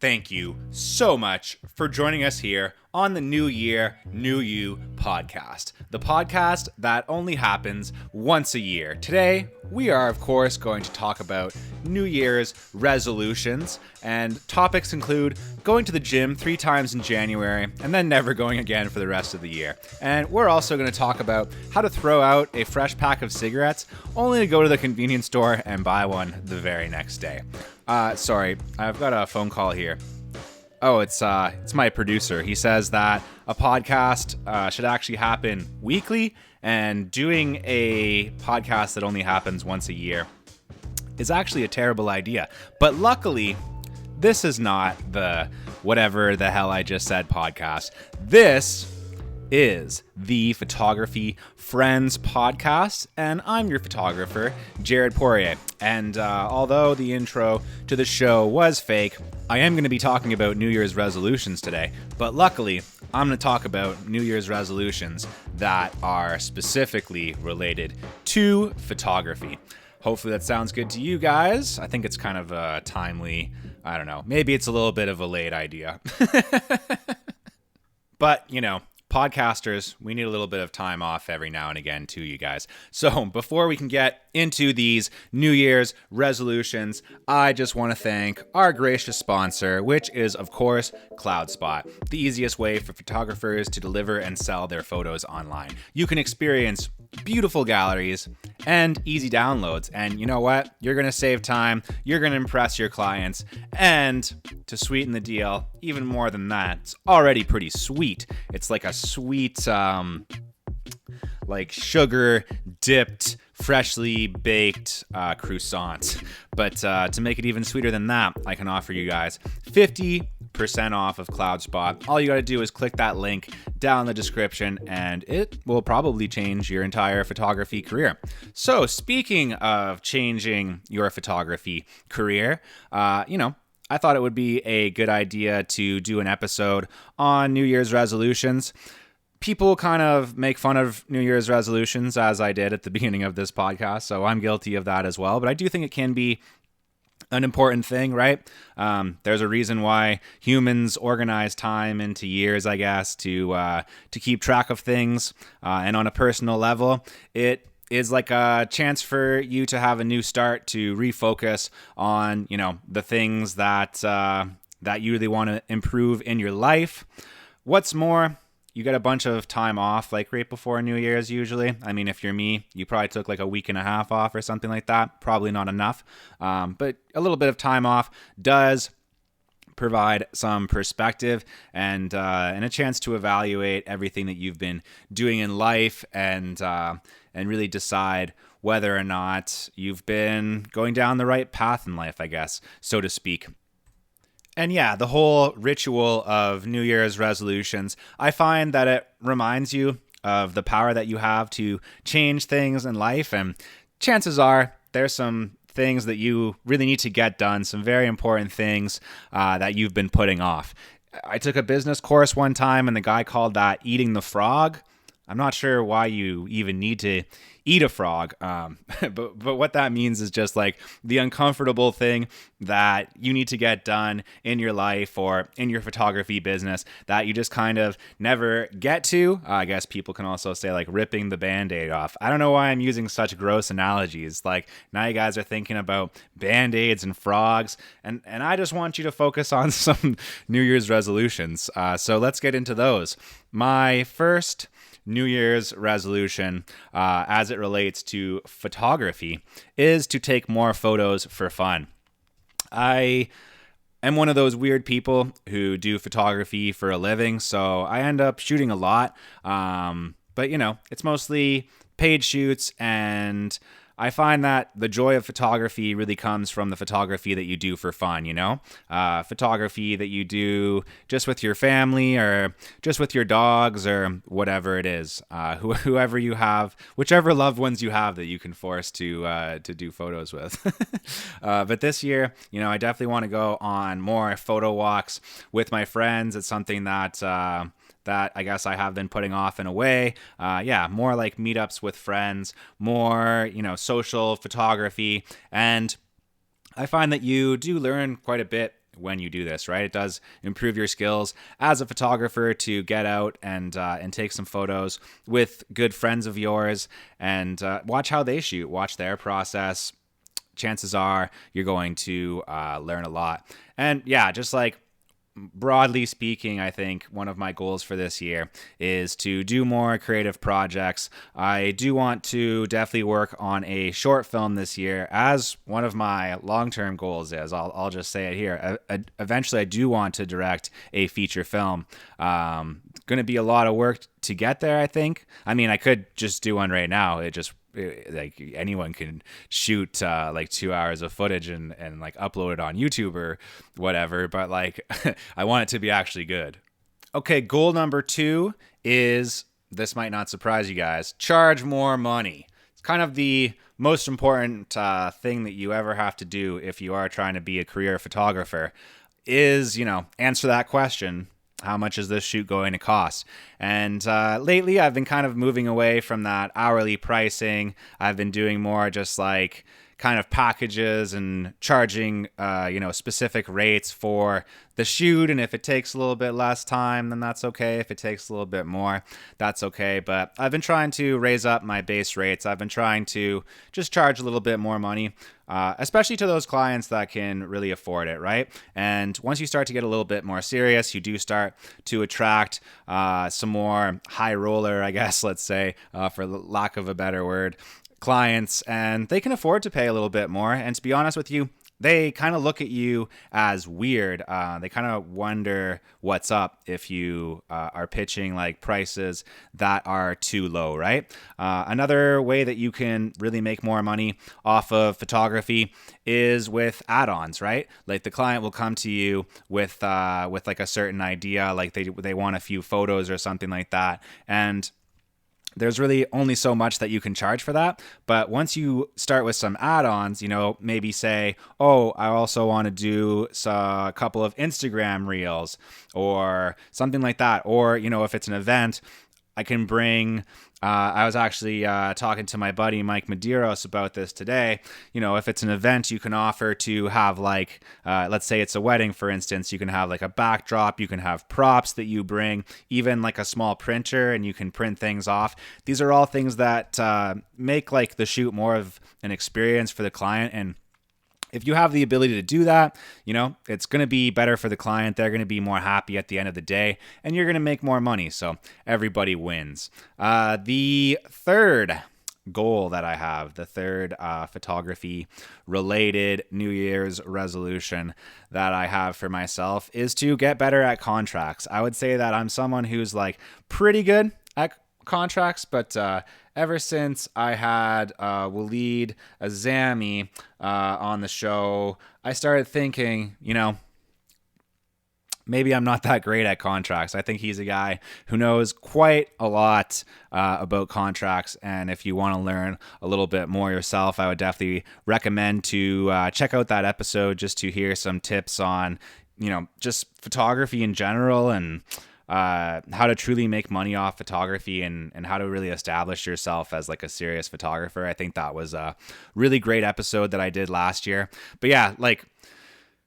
Thank you so much for joining us here on the New Year, New You podcast, the podcast that only happens once a year. Today, we are, of course, going to talk about New Year's resolutions, and topics include going to the gym 3 times in January and then never going again for the rest of the year. And we're also going to talk about how to throw out a fresh pack of cigarettes only to go to the convenience store and buy one the very next day. Sorry, I've got a phone call here. Oh, it's my producer. He says that a podcast should actually happen weekly, and doing a podcast that only happens once a year is actually a terrible idea. But luckily, this is not the whatever the hell I just said podcast. This is the Photography Friends podcast, and I'm your photographer, Jared Poirier. And although the intro to the show was fake, I am going to be talking about New Year's resolutions today. But luckily, I'm going to talk about New Year's resolutions that are specifically related to photography. Hopefully that sounds good to you guys. I think it's kind of a timely, I don't know, maybe it's a little bit of a late idea. But, you know, podcasters, we need a little bit of time off every now and again too, you guys. So before we can get into these New Year's resolutions, I just want to thank our gracious sponsor, which is, of course, CloudSpot, the easiest way for photographers to deliver and sell their photos online. You can experience beautiful galleries and easy downloads, and you know what? You're going to save time, you're going to impress your clients, and to sweeten the deal, even more than that, it's already pretty sweet. It's like a sweet, like sugar dipped, freshly baked croissant. But to make it even sweeter than that, I can offer you guys 50% off of CloudSpot. All you got to do is click that link down in the description, and it will probably change your entire photography career. So speaking of changing your photography career, I thought it would be a good idea to do an episode on New Year's resolutions. People kind of make fun of New Year's resolutions, as I did at the beginning of this podcast, so I'm guilty of that as well. But I do think it can be an important thing, right? There's a reason why humans organize time into years, I guess, to keep track of things. And on a personal level, it is like a chance for you to have a new start, to refocus on, the things that you really want to improve in your life. What's more, you get a bunch of time off, like right before New Year's usually. I mean, if you're me, you probably took like a week and a half off or something like that. Probably not enough. But a little bit of time off does provide some perspective and a chance to evaluate everything that you've been doing in life and really decide whether or not you've been going down the right path in life, I guess, so to speak. And yeah, the whole ritual of New Year's resolutions, I find that it reminds you of the power that you have to change things in life. And chances are there's some things that you really need to get done, some very important things that you've been putting off. I took a business course one time, and the guy called that eating the frog. I'm not sure why you even need to eat a frog, but what that means is just like the uncomfortable thing that you need to get done in your life or in your photography business that you just kind of never get to. I guess people can also say like ripping the Band-Aid off. I don't know why I'm using such gross analogies. Like now you guys are thinking about Band-Aids and frogs, and I just want you to focus on some New Year's resolutions. So let's get into those. My first New Year's resolution as it relates to photography is to take more photos for fun. I am one of those weird people who do photography for a living, so I end up shooting a lot. But it's mostly paid shoots, and I find that the joy of photography really comes from the photography that you do for fun, photography that you do just with your family or just with your dogs or whatever it is, whoever you have, whichever loved ones you have that you can force to do photos with. But this year, I definitely want to go on more photo walks with my friends. It's something that I guess I have been putting off in a way. More like meetups with friends, more, social photography. And I find that you do learn quite a bit when you do this, right? It does improve your skills as a photographer to get out and take some photos with good friends of yours and watch how they shoot, watch their process. Chances are you're going to learn a lot. And yeah, just like broadly speaking, I think one of my goals for this year is to do more creative projects. I do want to definitely work on a short film this year, as one of my long-term goals is. I'll just say it here. Eventually, I do want to direct a feature film. Going to be a lot of work to get there, I think. I mean, I could just do one right now. Like anyone can shoot like 2 hours of footage and like upload it on YouTube or whatever, but like I want it to be actually good. Okay, goal number 2 is, this might not surprise you guys, charge more money. It's kind of the most important thing that you ever have to do if you are trying to be a career photographer is, answer that question. How much is this shoot going to cost? And lately, I've been kind of moving away from that hourly pricing. I've been doing more just like kind of packages and charging, specific rates for the shoot. And if it takes a little bit less time, then that's okay. If it takes a little bit more, that's okay. But I've been trying to raise up my base rates. I've been trying to just charge a little bit more money, especially to those clients that can really afford it, right? And once you start to get a little bit more serious, you do start to attract some more high roller, I guess, let's say, for lack of a better word, clients, and they can afford to pay a little bit more. And to be honest with you, they kind of look at you as weird. They kind of wonder what's up if you are pitching like prices that are too low, right? Another way that you can really make more money off of photography is with add-ons, right? Like the client will come to you with like a certain idea, like they want a few photos or something like that, and there's really only so much that you can charge for that. But once you start with some add-ons, maybe say, oh, I also want to do a couple of Instagram reels or something like that. Or, if it's an event, I can bring, I was actually talking to my buddy Mike Medeiros about this today. If it's an event, you can offer to have like, let's say it's a wedding, for instance, you can have like a backdrop, you can have props that you bring, even like a small printer, and you can print things off. These are all things that make like the shoot more of an experience for the client. And if you have the ability to do that, it's going to be better for the client. They're going to be more happy at the end of the day, and you're going to make more money. So everybody wins. The third goal that I have, the third photography related New Year's resolution that I have for myself is to get better at contracts. I would say that I'm someone who's like pretty good at contracts, but ever since I had Waleed Azami on the show, I started thinking, maybe I'm not that great at contracts. I think he's a guy who knows quite a lot about contracts, and if you want to learn a little bit more yourself, I would definitely recommend to check out that episode just to hear some tips on, just photography in general and how to truly make money off photography and how to really establish yourself as like a serious photographer. I think that was a really great episode that I did last year. But yeah, like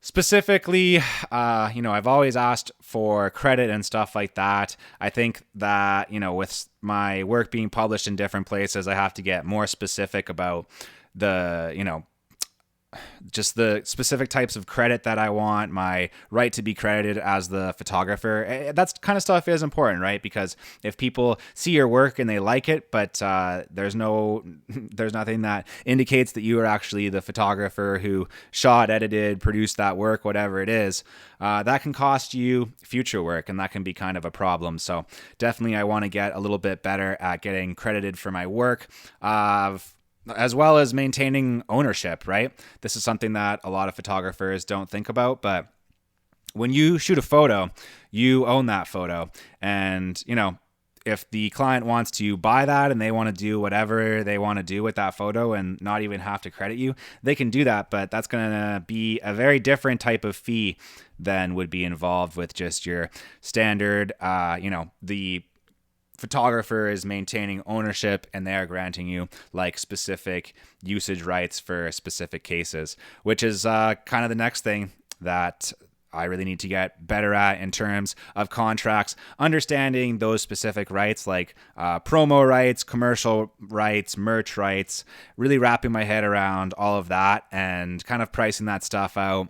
specifically, I've always asked for credit and stuff like that. I think that, with my work being published in different places, I have to get more specific about the, just the specific types of credit that I want, my right to be credited as the photographer. That kind of stuff is important, right? Because if people see your work and they like it, but there's nothing that indicates that you are actually the photographer who shot, edited, produced that work, whatever it is, that can cost you future work, and that can be kind of a problem. So definitely I want to get a little bit better at getting credited for my work, as well as maintaining ownership, right? This is something that a lot of photographers don't think about, but when you shoot a photo, you own that photo. And, if the client wants to buy that and they want to do whatever they want to do with that photo and not even have to credit you, they can do that, but that's going to be a very different type of fee than would be involved with just your standard, the photographer is maintaining ownership and they are granting you like specific usage rights for specific cases, which is kind of the next thing that I really need to get better at in terms of contracts, understanding those specific rights like promo rights, commercial rights, merch rights, really wrapping my head around all of that and kind of pricing that stuff out.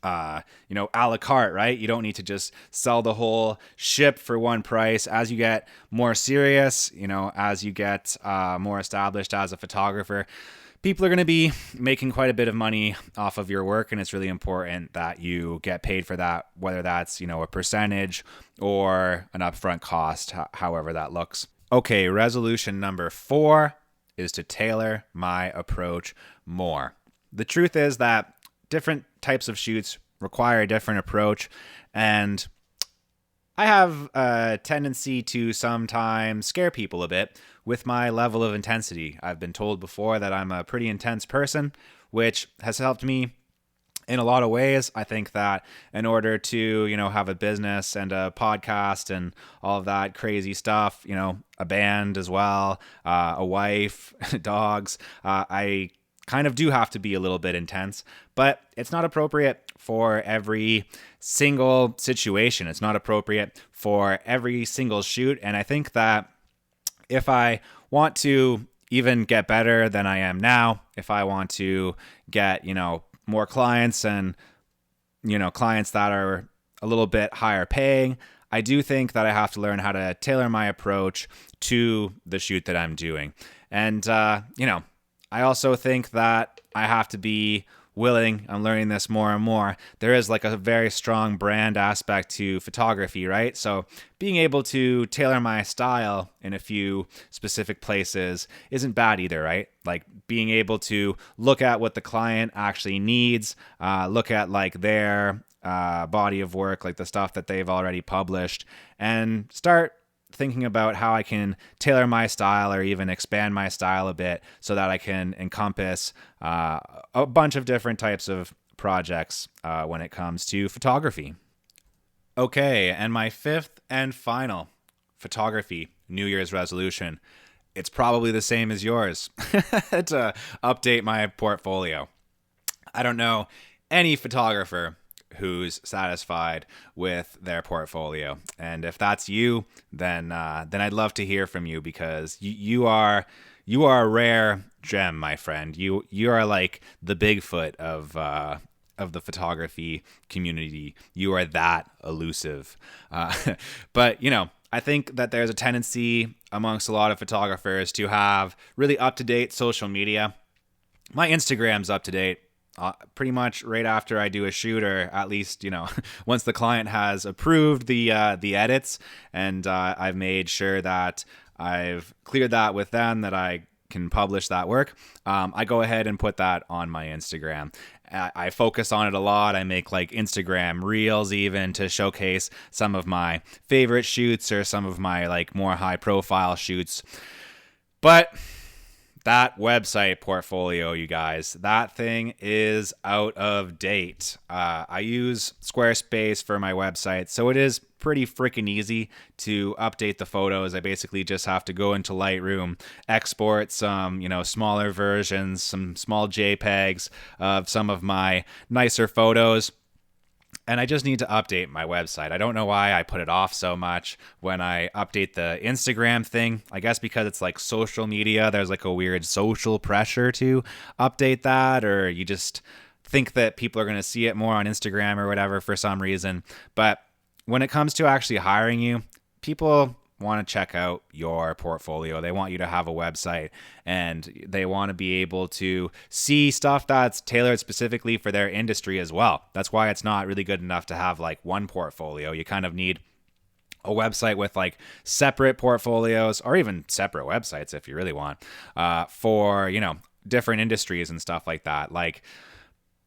A la carte, right? You don't need to just sell the whole ship for one price. As you get more serious, as you get more established as a photographer, people are going to be making quite a bit of money off of your work, and it's really important that you get paid for that, whether that's, a percentage or an upfront cost, however that looks. Okay, resolution number 4 is to tailor my approach more. The truth is that different types of shoots require a different approach, and I have a tendency to sometimes scare people a bit with my level of intensity. I've been told before that I'm a pretty intense person, which has helped me in a lot of ways. I think that in order to, have a business and a podcast and all of that crazy stuff, a band as well, a wife, dogs, I kind of do have to be a little bit intense, but it's not appropriate for every single situation. It's not appropriate for every single shoot. And I think that if I want to even get better than I am now, if I want to get, more clients and, clients that are a little bit higher paying, I do think that I have to learn how to tailor my approach to the shoot that I'm doing. And, I also think that I have to be willing, I'm learning this more and more, there is like a very strong brand aspect to photography, right? So being able to tailor my style in a few specific places isn't bad either, right? Like being able to look at what the client actually needs, look at like their body of work, like the stuff that they've already published, and start thinking about how I can tailor my style or even expand my style a bit so that I can encompass a bunch of different types of projects when it comes to photography. Okay, and my 5th and final photography New Year's resolution. It's probably the same as yours, to update my portfolio. I don't know any photographer who's satisfied with their portfolio, and if that's you, then I'd love to hear from you, because you are a rare gem, my friend. You are like the Bigfoot of the photography community. You are that elusive, but I think that there's a tendency amongst a lot of photographers to have really up-to-date social media. My Instagram's up to date. Pretty much right after I do a shoot, or at least, once the client has approved the edits, and I've made sure that I've cleared that with them, that I can publish that work, I go ahead and put that on my Instagram. I focus on it a lot. I make like Instagram reels even to showcase some of my favorite shoots or some of my like more high profile shoots. But that website portfolio, you guys, that thing is out of date. I use Squarespace for my website, so it is pretty freaking easy to update the photos. I basically just have to go into Lightroom, export some, smaller versions, some small JPEGs of some of my nicer photos. And I just need to update my website. I don't know why I put it off so much when I update the Instagram thing. I guess because it's like social media, there's like a weird social pressure to update that, or you just think that people are going to see it more on Instagram or whatever for some reason. But when it comes to actually hiring you, people want to check out your portfolio. They want you to have a website, and they want to be able to see stuff that's tailored specifically for their industry as well. That's why it's not really good enough to have like one portfolio. You kind of need a website with like separate portfolios, or even separate websites if you really want, for, different industries and stuff like that. Like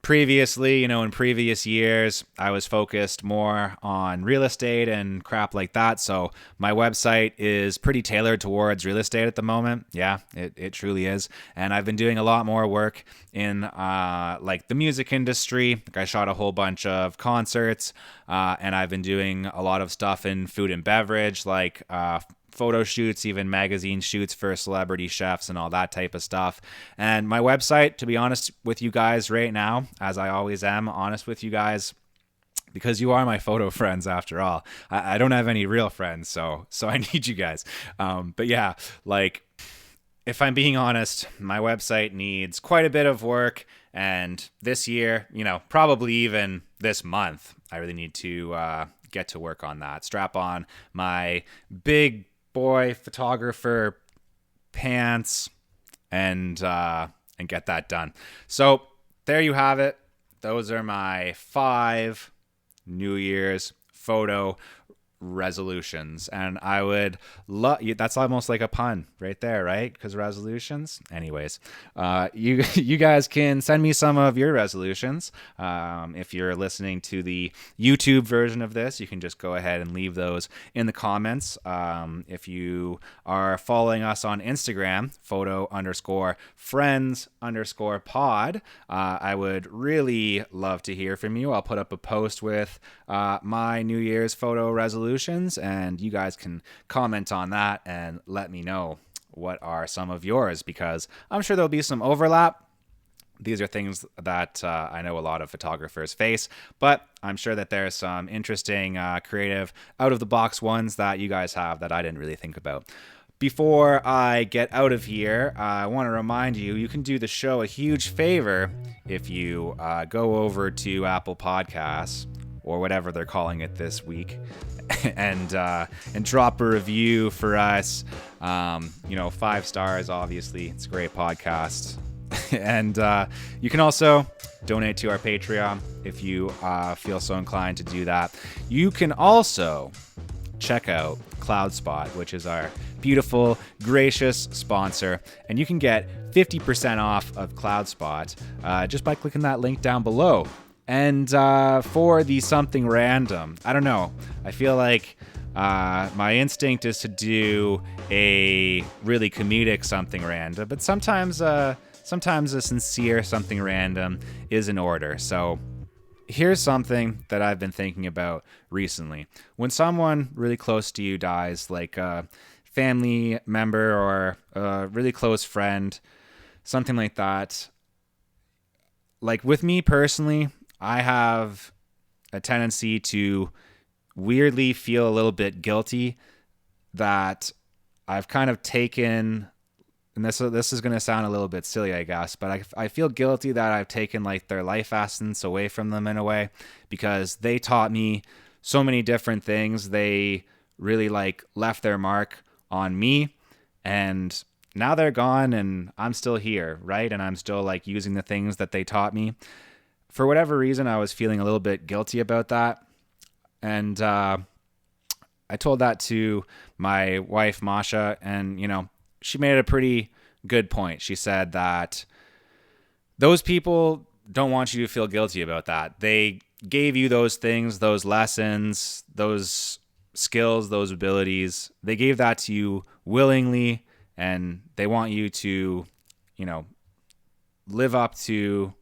previously, in previous years, I was focused more on real estate and crap like that. So my website is pretty tailored towards real estate at the moment. Yeah, it truly is. And I've been doing a lot more work in like the music industry. Like I shot a whole bunch of concerts, and I've been doing a lot of stuff in food and beverage, like photo shoots, even magazine shoots for celebrity chefs and all that type of stuff. And my website, to be honest with you guys right now, as I always am honest with you guys, because you are my photo friends after all. I don't have any real friends, so I need you guys. But yeah, like, if I'm being honest, my website needs quite a bit of work. And this year, probably even this month, I really need to get to work on that. Strap on my big boy photographer pants and get that done. So there you have it. Those are my 5 New Year's photo resolutions, and I would love that's almost like a pun right there, right? Because resolutions. Anyways, you guys can send me some of your resolutions. If you're listening to the YouTube version of this, you can just go ahead and leave those in the comments. If you are following us on Instagram, photo_friends_pod, I would really love to hear from you. I'll put up a post with my New Year's photo resolutions, and you guys can comment on that and let me know what are some of yours, because I'm sure there'll be some overlap. These are things that I know a lot of photographers face, but I'm sure that there's some interesting, creative, out-of-the-box ones that you guys have that I didn't really think about. Before I get out of here, I want to remind you, you can do the show a huge favor if you go over to Apple Podcasts, or whatever they're calling it this week, and drop a review for us. 5 stars, obviously. It's a great podcast. And you can also donate to our Patreon if you feel so inclined to do that. You can also check out CloudSpot, which is our beautiful, gracious sponsor, and you can get 50% off of CloudSpot just by clicking that link down below. And for the something random, I don't know, I feel like my instinct is to do a really comedic something random, but sometimes a sincere something random is in order. So here's something that I've been thinking about recently. When someone really close to you dies, like a family member or a really close friend, something like that, like with me personally, I have a tendency to weirdly feel a little bit guilty that I've kind of taken, and this is going to sound a little bit silly, I guess, but I feel guilty that I've taken like their life essence away from them in a way, because they taught me so many different things. They really like left their mark on me, and now they're gone and I'm still here, right? And I'm still like using the things that they taught me. For whatever reason, I was feeling a little bit guilty about that. And I told that to my wife, Masha, and, she made a pretty good point. She said that those people don't want you to feel guilty about that. They gave you those things, those lessons, those skills, those abilities. They gave that to you willingly, and they want you to, live up to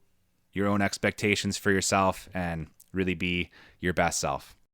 your own expectations for yourself and really be your best self.